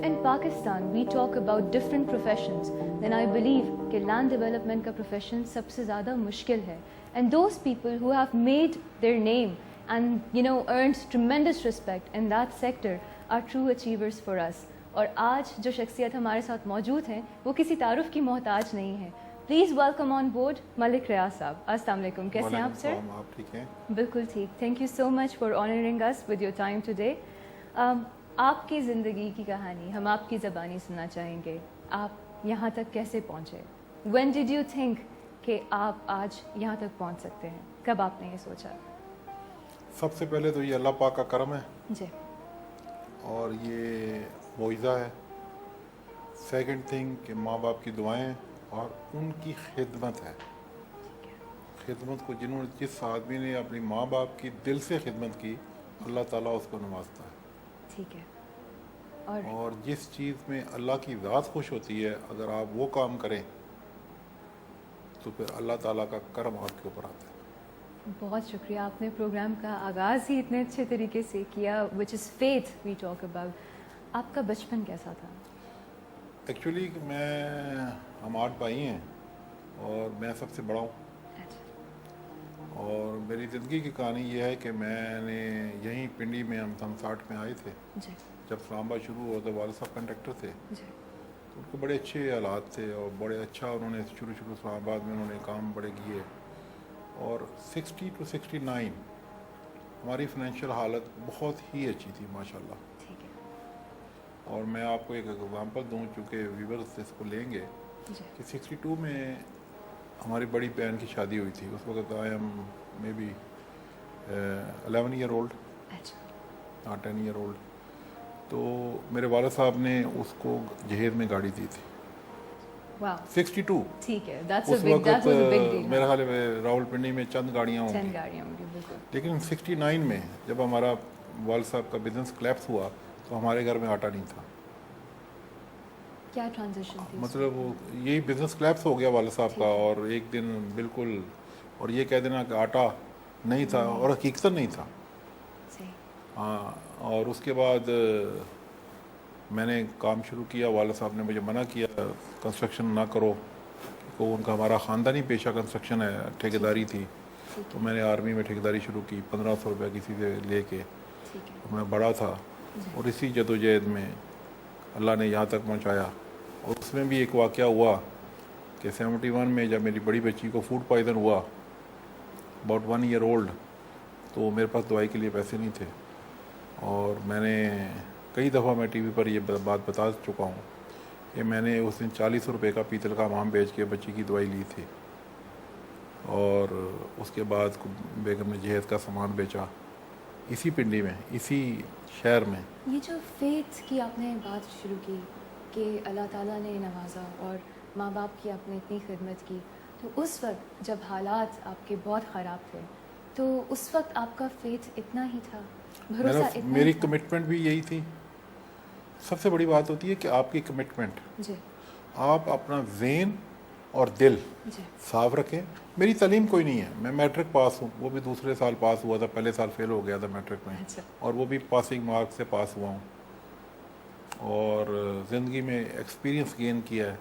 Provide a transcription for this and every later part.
in Pakistan we talk about different professions, then I believe کہ land development کا profession سب سے زیادہ مشکل ہے. And those people who have made their name and earned tremendous respect in that sector are true achievers for us. اور آج جو شخصیت ہمارے ساتھ موجود ہیں وہ کسی تعارف کی محتاج نہیں ہے. پلیز ویلکم آن بورڈ ملک ریاض صاحب. السلام علیکم, کیسے ہیں آپ سر؟ آپ ٹھیک ہیں؟ بالکل ٹھیک. Thank you so much for honouring us with your time today. آپ کی زندگی کی کہانی ہم آپ کی زبانی سننا چاہیں گے. آپ یہاں تک کیسے پہنچے؟ وین ڈیڈ یو تھنک کہ آپ آج یہاں تک پہنچ سکتے ہیں؟ کب آپ نے یہ سوچا؟ سب سے پہلے تو یہ اللہ پاک کا کرم ہے جی, اور یہ معجزہ ہے. سیکنڈ تھنگ کہ ماں باپ کی دعائیں اور ان کی خدمت ہے. خدمت کو جس آدمی نے اپنی ماں باپ کی دل سے خدمت کی, اللہ تعالیٰ اس کو نوازتا ہے. ٹھیک ہے. اور جس چیز میں اللہ کی ذات خوش ہوتی ہے, اگر آپ وہ کام کریں تو پھر اللہ تعالیٰ کا کرم آپ کے اوپر آتا ہے. بہت شکریہ. آپ نے پروگرام کا آغاز ہی اتنے اچھے طریقے سے کیا, وچ از فیتھ وی ٹاک اباؤٹ. آپ کا بچپن کیسا تھا؟ ایکچولی ہم 8 بھائی ہیں اور میں سب سے بڑا ہوں. اور میری زندگی کی کہانی یہ ہے کہ میں نے یہیں پنڈی میں ہم 60 میں آئے تھے. جب اسلام آباد شروع ہوا تو والد صاحب کنڈکٹر تھے. تو ان کے بڑے اچھے حالات تھے اور بڑے اچھا انہوں نے شروع اسلام آباد میں انہوں نے کام بڑے کیے. اور 60 to 69 ہماری فائنینشیل حالت بہت ہی اچھی تھی ماشاء اللہ. اور میں آپ کو ایک ایگزامپل دوں, چونکہ ویورز اس کو لیں گے, کہ 62 میں ہماری بڑی بہن کی شادی ہوئی تھی. اس وقت I am maybe 11 year old, 10 year old. تو میرے والد صاحب نے اس کو جہیز میں گاڑی دی تھی. 62 ٹھیک ہے. اس وقت میرا خیال ہے راول پنڈی میں چند گاڑیاں ہوں گی. لیکن 69 میں جب ہمارا والد صاحب کا بزنس کلیپس ہوا تو ہمارے گھر میں آٹا نہیں تھا. کیا ٹرانزیشن تھی؟ مطلب یہی بزنس کلیپس ہو گیا والد صاحب کا, اور ایک دن بالکل, اور یہ کہہ دینا کہ آٹا نہیں تھا, اور حقیقت نہیں تھا. ہاں. اور اس کے بعد میں نے کام شروع کیا. والد صاحب نے مجھے منع کیا کنسٹرکشن نہ کرو, تو ان کا ہمارا خاندانی پیشہ کنسٹرکشن ہے, ٹھیکیداری تھی. تو میں نے آرمی میں ٹھیکیداری شروع کی 1500 روپے کسی سے لے کے. میں بڑا تھا, اور اسی جدوجہد میں اللہ نے یہاں تک پہنچایا. اور اس میں بھی ایک واقعہ ہوا کہ 71 میں جب میری بڑی بچی کو فوڈ پوائزن ہوا, اباؤٹ 1 ایئر اولڈ, تو میرے پاس دوائی کے لیے پیسے نہیں تھے. اور میں نے کئی دفعہ میں ٹی وی پر یہ بات بتا چکا ہوں کہ میں نے اس دن 40 روپے کا پیتل کا حمام بیچ کے بچی کی دوائی لی تھی. اور اس کے بعد بیگم نے جہیز کا سامان بیچا اسی پنڈی میں, اسی شہر میں. یہ جو فیتھ کی آپ نے بات شروع کی کہ اللہ تعالیٰ نے نوازا اور ماں باپ کی آپ نے اتنی خدمت کی, تو اس وقت جب حالات آپ کے بہت خراب تھے تو اس وقت آپ کا فیتھ اتنا ہی تھا, بھروسہ اتنا ہی میری تھا؟ کمٹمنٹ بھی یہی تھی. سب سے بڑی بات ہوتی ہے کہ آپ کی کمٹمنٹ. جی. آپ اپنا ذہن اور دل صاف رکھیں. میری تعلیم کوئی نہیں ہے, میں میٹرک پاس ہوں, وہ بھی دوسرے سال پاس ہوا تھا, پہلے سال فیل ہو گیا تھا میٹرک میں, اور وہ بھی پاسنگ مارک سے پاس ہوا ہوں. اور زندگی میں ایکسپیرینس گین کیا ہے.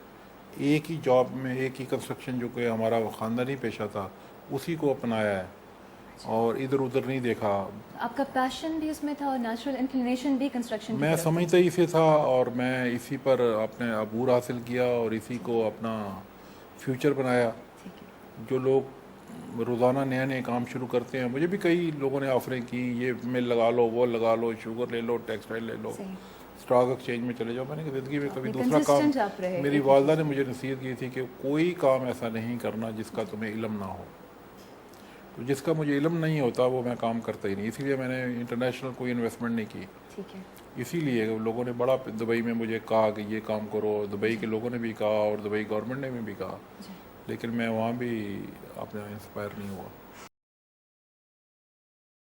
ایک ہی جاب میں, ایک ہی کنسٹرکشن جو کہ ہمارا خاندانی پیشہ تھا, اسی کو اپنایا ہے, اور ادھر ادھر نہیں دیکھا. آپ کا پیشن بھی اس میں تھا اور نیچرل انکلینیشن بھی کنسٹرکشن کی میں طرف سمجھتا ہی اسے تھا, اور میں اسی پر اپنے عبور حاصل کیا اور اسی کو اپنا فیوچر بنایا. جو لوگ روزانہ نئے نئے کام شروع کرتے ہیں, مجھے بھی کئی لوگوں نے آفریں کی, یہ مل لگا لو, وہ لگا لو, شوگر لے لو, ٹیکسٹائل لے لو, اسٹاک ایکسچینج میں چلے جاؤ. میں نے زندگی میں کبھی دوسرا کام, میری والدہ نے مجھے نصیحت کی تھی کہ کوئی کام ایسا نہیں کرنا جس کا تمہیں علم نہ ہو. تو جس کا مجھے علم نہیں ہوتا وہ میں کام کرتا ہی نہیں. اسی لیے میں نے انٹرنیشنل کوئی انویسٹمنٹ نہیں کی. اسی لیے لوگوں نے بڑا دبئی میں مجھے کہا کہ یہ کام کرو, دبئی کے لوگوں نے بھی کہا اور دبئی گورنمنٹ نے بھی کہا, لیکن میں وہاں بھی اپنا انسپائر نہیں ہوا.